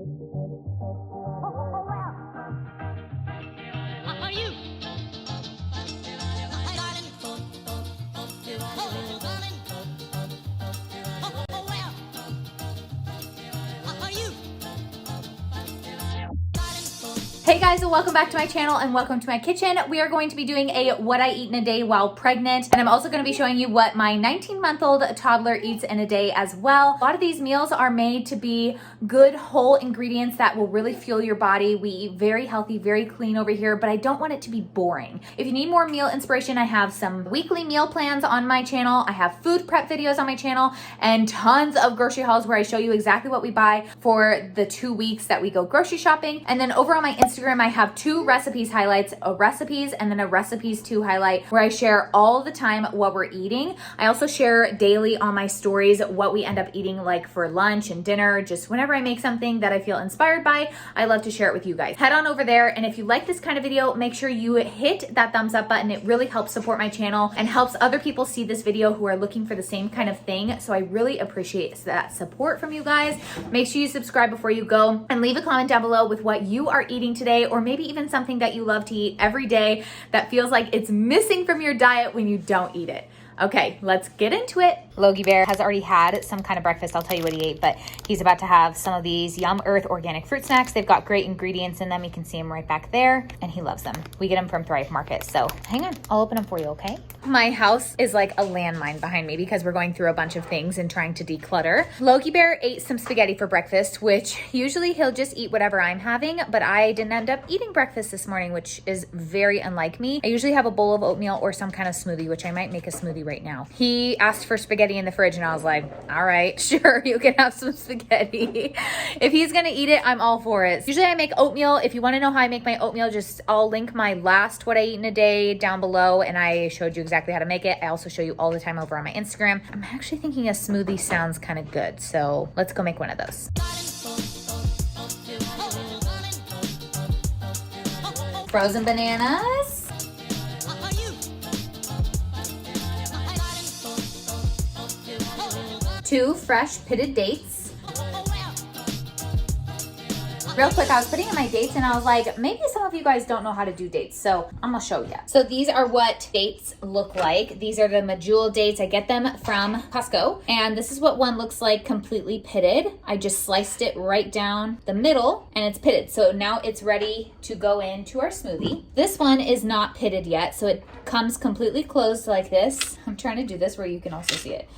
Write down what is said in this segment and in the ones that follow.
Hey guys, and welcome back to my channel and welcome to my kitchen. We are going to be doing a what I eat in a day while pregnant, and I'm also going to be showing you what my 19-month-old toddler eats in a day as well. A lot of these meals are made to be good whole ingredients that will really fuel your body. We eat very healthy, very clean over here, but I don't want it to be boring. If you need more meal inspiration, I have some weekly meal plans on my channel. I have food prep videos on my channel and tons of grocery hauls where I show you exactly what we buy for the 2 weeks that we go grocery shopping. And then over on my Instagram, I have 2 recipes highlights, a recipes and then a recipes 2 highlight, where I share all the time what we're eating. I also share daily on my stories what we end up eating, like for lunch and dinner. Just whenever I make something that I feel inspired by, I love to share it with you guys. Head on over there, and if you like this kind of video, make sure you hit that thumbs up button. It really helps support my channel and helps other people see this video who are looking for the same kind of thing. So I really appreciate that support from you guys. Make sure you subscribe before you go and leave a comment down below with what you are eating today, or maybe even something that you love to eat every day that feels like it's missing from your diet when you don't eat it. Okay, let's get into it. Logie Bear has already had some kind of breakfast. I'll tell you what he ate, but he's about to have some of these Yum Earth organic fruit snacks. They've got great ingredients in them. You can see them right back there, and he loves them. We get them from Thrive Market. So hang on, I'll open them for you, okay? My house is like a landmine behind me because we're going through a bunch of things and trying to declutter. Logie Bear ate some spaghetti for breakfast, which usually he'll just eat whatever I'm having, but I didn't end up eating breakfast this morning, which is very unlike me. I usually have a bowl of oatmeal or some kind of smoothie, which I might make a smoothie right now. He asked for spaghetti in the fridge, and I was like, all right, sure, you can have some spaghetti. If he's gonna eat it, I'm all for it. Usually I make oatmeal. If you wanna know how I make my oatmeal, I'll link my last what I eat in a day down below, and I showed you exactly how to make it. I also show you all the time over on my Instagram. I'm actually thinking a smoothie sounds kind of good, so let's go make one of those. Frozen bananas. 2 fresh pitted dates. Real quick, I was putting in my dates and I was like, maybe some of you guys don't know how to do dates, so I'm gonna show you. So these are what dates look like. These are the medjool dates. I get them from Costco, and this is what one looks like completely pitted. I just sliced it right down the middle and it's pitted. So now it's ready to go into our smoothie. This one is not pitted yet, so it comes completely closed like this. I'm trying to do this where you can also see it.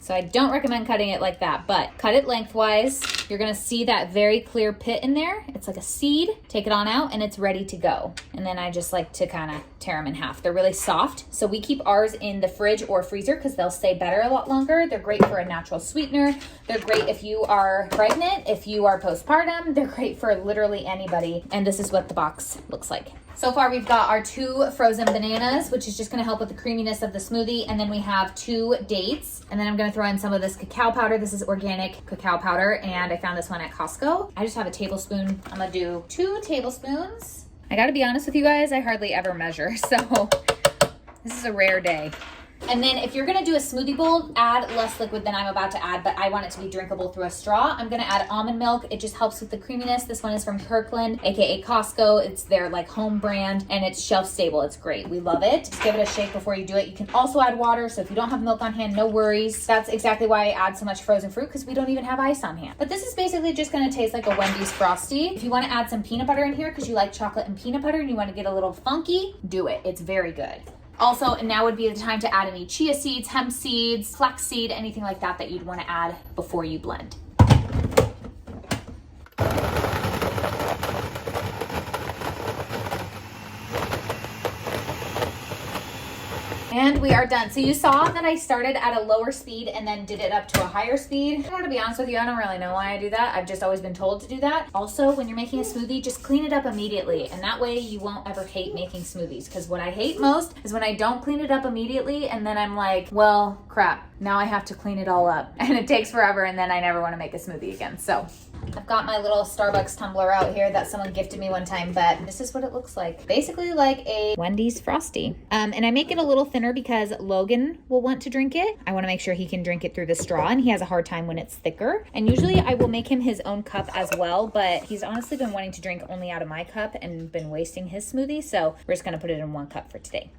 So I don't recommend cutting it like that, but cut it lengthwise. You're gonna see that very clear pit in there. It's like a seed. Take it on out and it's ready to go. And then I just like to kind of tear them in half. They're really soft. So we keep ours in the fridge or freezer because they'll stay better a lot longer. They're great for a natural sweetener. They're great if you are pregnant, if you are postpartum. They're great for literally anybody. And this is what the box looks like. So far, we've got our 2 frozen bananas, which is just gonna help with the creaminess of the smoothie. And then we have 2 dates. And then I'm gonna throw in some of this cacao powder. This is organic cacao powder, and I found this one at Costco. I just have a tablespoon. I'm gonna do 2 tablespoons. I gotta be honest with you guys, I hardly ever measure, so this is a rare day. And then if you're gonna do a smoothie bowl, add less liquid than I'm about to add, but I want it to be drinkable through a straw. I'm gonna add almond milk. It just helps with the creaminess. This one is from Kirkland, AKA Costco. It's their like home brand, and it's shelf stable. It's great, we love it. Just give it a shake before you do it. You can also add water, so if you don't have milk on hand, no worries. That's exactly why I add so much frozen fruit, because we don't even have ice on hand. But this is basically just gonna taste like a Wendy's Frosty. If you wanna add some peanut butter in here, because you like chocolate and peanut butter, and you wanna get a little funky, do it, it's very good. Also, now would be the time to add any chia seeds, hemp seeds, flaxseed, anything like that that you'd want to add before you blend. And we are done. So you saw that I started at a lower speed and then did it up to a higher speed. I gotta be honest with you, I don't really know why I do that. I've just always been told to do that. Also, when you're making a smoothie, just clean it up immediately. And that way you won't ever hate making smoothies. Because what I hate most is when I don't clean it up immediately and then I'm like, well, crap, now I have to clean it all up. And it takes forever and then I never want to make a smoothie again. So I've got my little Starbucks tumbler out here that someone gifted me one time, but this is what it looks like. Basically like a Wendy's Frosty. And I make it a little thinner because Logan will want to drink it. I want to make sure he can drink it through the straw, and he has a hard time when it's thicker. And usually I will make him his own cup as well, but he's honestly been wanting to drink only out of my cup and been wasting his smoothie, so we're just gonna put it in one cup for today.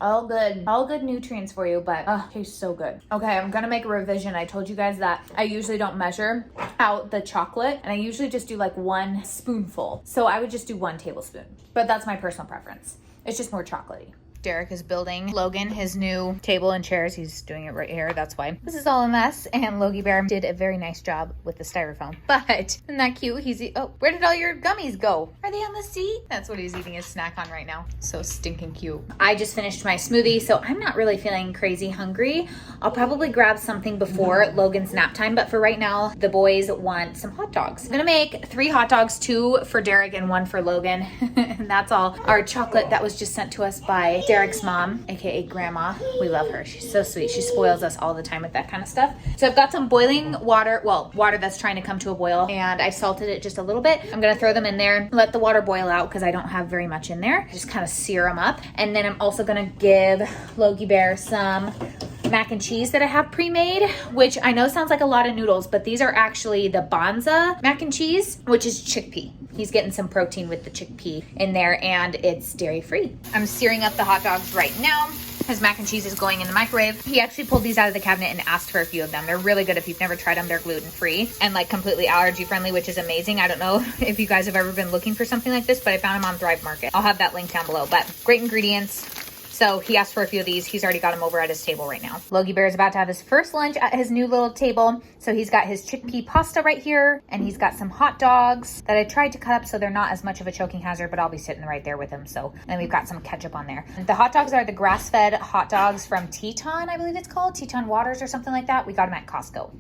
All good nutrients for you, but tastes so good. Okay, I'm gonna make a revision. I told you guys that I usually don't measure out the chocolate, and I usually just do like 1 spoonful. So I would just do 1 tablespoon, but that's my personal preference. It's just more chocolatey. Derek is building Logan his new table and chairs. He's doing it right here. That's why this is all a mess. And Logie Bear did a very nice job with the styrofoam. But isn't that cute? Oh, where did all your gummies go? Are they on the seat? That's what he's eating his snack on right now. So stinking cute. I just finished my smoothie, so I'm not really feeling crazy hungry. I'll probably grab something before Logan's nap time, but for right now, the boys want some hot dogs. I'm gonna make 3 hot dogs, 2 for Derek and 1 for Logan. And that's all our chocolate that was just sent to us by Derek's mom, aka Grandma. We love her. She's so sweet. She spoils us all the time with that kind of stuff. So I've got some boiling water, well, water that's trying to come to a boil, and I salted it just a little bit. I'm gonna throw them in there, let the water boil out because I don't have very much in there. Just kind of sear them up. And then I'm also gonna give Logie Bear some mac and cheese that I have pre-made, which I know sounds like a lot of noodles, but these are actually the Banza mac and cheese, which is chickpea. He's getting some protein with the chickpea in there, and it's dairy free. I'm searing up the hot dogs right now. His mac and cheese is going in the microwave. He actually pulled these out of the cabinet and asked for a few of them. They're really good if you've never tried them. They're gluten-free and like completely allergy friendly, which is amazing. I don't know if you guys have ever been looking for something like this, but I found them on Thrive Market. I'll have that link down below, but great ingredients. So he asked for a few of these. He's already got them over at his table right now. Logie Bear is about to have his first lunch at his new little table. So he's got his chickpea pasta right here, and he's got some hot dogs that I tried to cut up so they're not as much of a choking hazard, but I'll be sitting right there with him. So, and then we've got some ketchup on there. The hot dogs are the grass-fed hot dogs from Teton, I believe it's called, Teton Waters or something like that. We got them at Costco.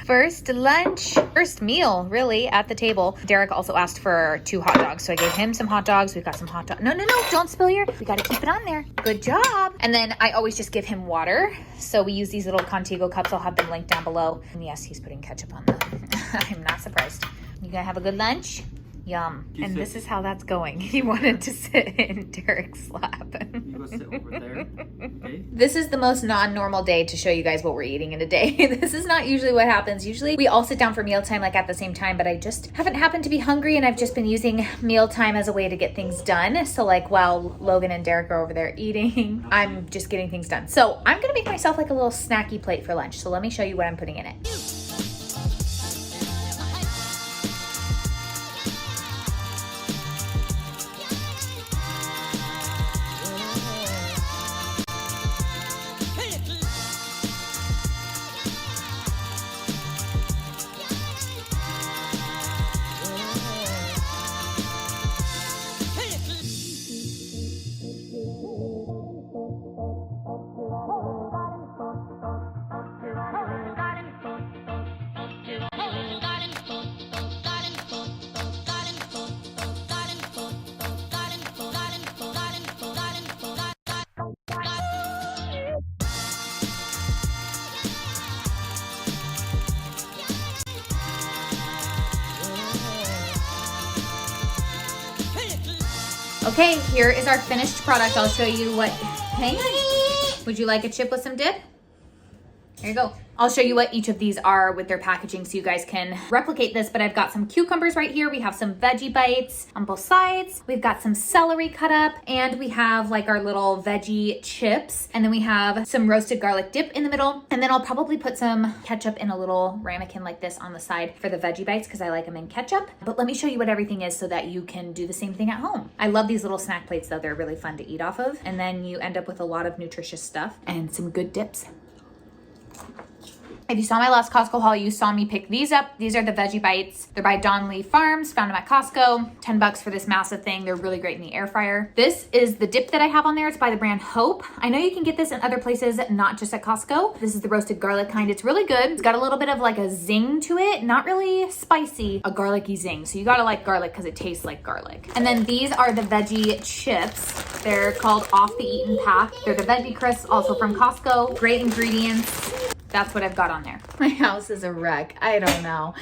First meal, really, at the table. Derek also asked for 2 hot dogs, so I gave him some hot dogs. We've got some hot dogs. No, don't spill we got to keep it on there. Good job. And then I always just give him water. So we use these little Contigo cups. I'll have them linked down below. And yes, he's putting ketchup on them. I'm not surprised. You gonna have a good lunch? Yum. And this is how that's going. He wanted to sit in Derek's lap. You go sit over there. Okay. This is the most non-normal day to show you guys what we're eating in a day. This is not usually what happens. Usually we all sit down for mealtime like at the same time, but I just haven't happened to be hungry, and I've just been using mealtime as a way to get things done. So like while Logan and Derek are over there eating, I'm just getting things done. So I'm gonna make myself like a little snacky plate for lunch. So let me show you what I'm putting in it. Okay, here is our finished product. I'll show you what, hey honey, would you like a chip with some dip? Here you go. I'll show you what each of these are with their packaging so you guys can replicate this, but I've got some cucumbers right here. We have some veggie bites on both sides. We've got some celery cut up, and we have like our little veggie chips. And then we have some roasted garlic dip in the middle. And then I'll probably put some ketchup in a little ramekin like this on the side for the veggie bites because I like them in ketchup. But let me show you what everything is so that you can do the same thing at home. I love these little snack plates though. They're really fun to eat off of. And then you end up with a lot of nutritious stuff and some good dips. If you saw my last Costco haul, you saw me pick these up. These are the veggie bites. They're by Don Lee Farms, found them at Costco. 10 bucks for this massive thing. They're really great in the air fryer. This is the dip that I have on there. It's by the brand Hope. I know you can get this in other places, not just at Costco. This is the roasted garlic kind. It's really good. It's got a little bit of like a zing to it. Not really spicy, a garlicky zing. So you gotta like garlic because it tastes like garlic. And then these are the veggie chips. They're called Off the Eaten Path. They're the veggie crisps, also from Costco. Great ingredients. that's what I've got on there. My house is a wreck. I don't know.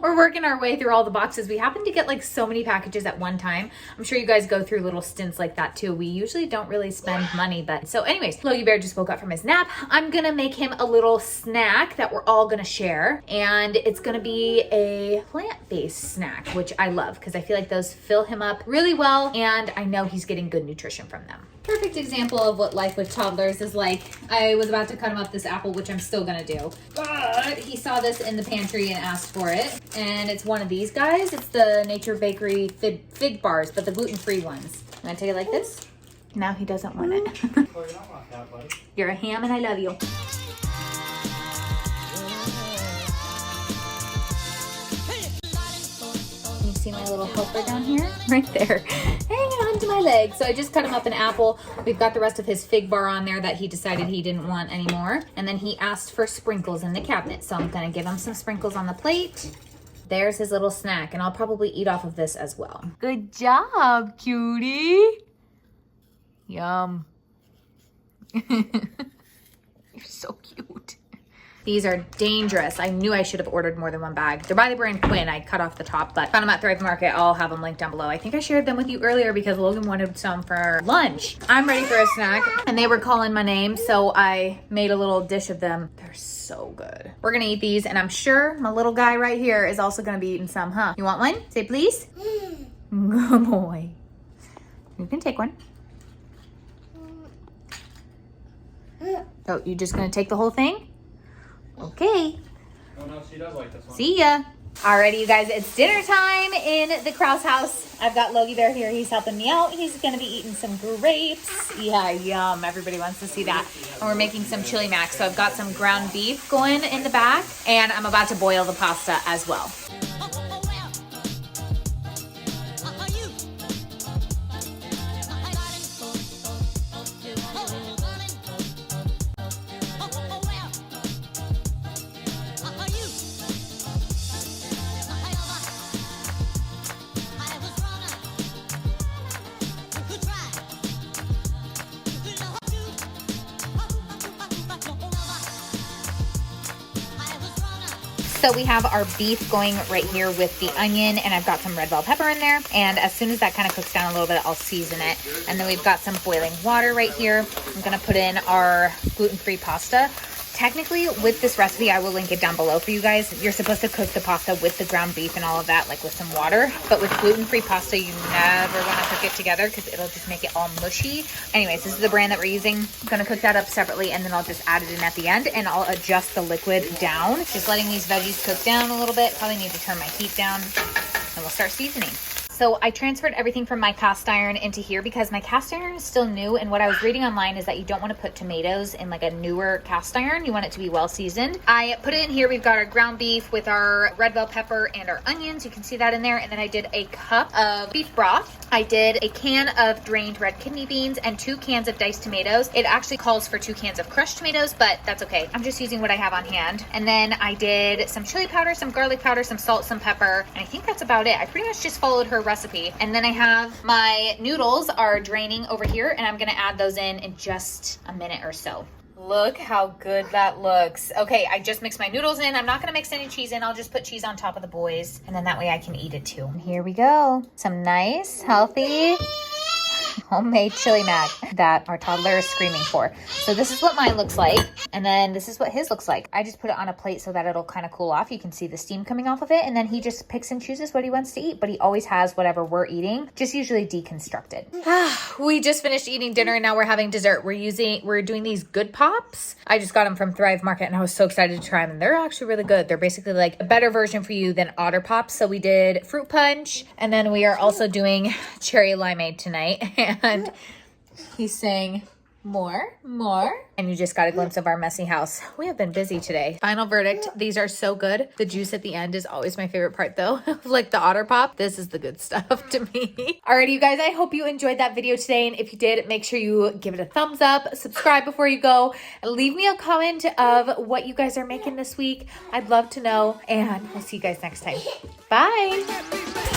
we're working our way through all the boxes. We happen to get like so many packages at one time. I'm sure you guys go through little stints like that too. We usually don't really spend money, but so anyways, Logie Bear just woke up from his nap. I'm gonna make him a little snack that we're all gonna share, and it's gonna be a plant-based snack, which I love because I feel like those fill him up really well, and I know he's getting good nutrition from them. Perfect example of what life with toddlers is like. I was about to cut him up this apple, which I'm still gonna do, but he saw this in the pantry and asked for it. And it's one of these guys. It's the Nature Bakery fig bars, but the gluten-free ones. I'm gonna take it like this. Now he doesn't want it. Oh, you're not like that, buddy. You're a ham and I love you. You see my little helper down here? Right there, hanging onto my leg. So I just cut him up an apple. We've got the rest of his fig bar on there that he decided he didn't want anymore. And then he asked for sprinkles in the cabinet. So I'm gonna give him some sprinkles on the plate. There's his little snack, and I'll probably eat off of this as well. Good job, cutie. Yum. You're so cute. These are dangerous. I knew I should have ordered more than one bag. They're by the brand Quinn. I cut off the top, but found them at Thrive Market. I'll have them linked down below. I think I shared them with you earlier because Logan wanted some for lunch. I'm ready for a snack, and they were calling my name, so I made a little dish of them. They're so good. We're gonna eat these, and I'm sure my little guy right here is also gonna be eating some, huh? You want one? Say please. Good boy. You can take one. Oh, you just gonna take the whole thing? Okay. Oh no, she does like this one. See ya. Alrighty, you guys, it's dinner time in the Kraus house. I've got Logie Bear here. He's helping me out. He's gonna be eating some grapes. Yeah, yum. Everybody wants to see that. And we're making some chili mac. So I've got some ground beef going in the back, and I'm about to boil the pasta as well. So we have our beef going right here with the onion, and I've got some red bell pepper in there. And as soon as that kind of cooks down a little bit, I'll season it. And then we've got some boiling water right here. I'm gonna put in our gluten-free pasta. Technically, with this recipe, I will link it down below for you guys. You're supposed to cook the pasta with the ground beef and all of that, like with some water. But with gluten-free pasta, you never want to cook it together because it'll just make it all mushy. Anyways, this is the brand that we're using. I'm going to cook that up separately, and then I'll just add it in at the end, and I'll adjust the liquid down. Just letting these veggies cook down a little bit. Probably need to turn my heat down, and we'll start seasoning. So I transferred everything from my cast iron into here because my cast iron is still new, and what I was reading online is that you don't want to put tomatoes in like a newer cast iron. You want it to be well seasoned. I put it in here. We've got our ground beef with our red bell pepper and our onions. You can see that in there. And then I did a cup of beef broth. I did a can of drained red kidney beans and 2 cans of diced tomatoes. It actually calls for 2 cans of crushed tomatoes, but that's okay. I'm just using what I have on hand. And then I did some chili powder, some garlic powder, some salt, some pepper, and I think that's about it. I pretty much just followed her recipe. And then I have my noodles are draining over here, and I'm gonna add those in just a minute or so. Look how good that looks. Okay, I just mixed my noodles in. I'm not gonna mix any cheese in. I'll just put cheese on top of the boys, and then that way I can eat it too. And here we go. Some nice, healthy, homemade chili mac that our toddler is screaming for. So this is what mine looks like, and then this is what his looks like. I just put it on a plate so that it'll kind of cool off. You can see the steam coming off of it, and then he just picks and chooses what he wants to eat, but he always has whatever we're eating, just usually deconstructed. We just finished eating dinner, and now we're having dessert. We're doing these Good Pops. I just got them from Thrive Market, and I was so excited to try them. They're actually really good. They're basically like a better version for you than Otter Pops. So we did fruit punch, and then we are also doing cherry limeade tonight. And he's saying, more. And you just got a glimpse of our messy house. We have been busy today. Final verdict, these are so good. The juice at the end is always my favorite part though. Like the Otter Pop, this is the good stuff to me. Alrighty, you guys, I hope you enjoyed that video today. And if you did, make sure you give it a thumbs up, subscribe before you go, and leave me a comment of what you guys are making this week. I'd love to know, and we'll see you guys next time. Bye.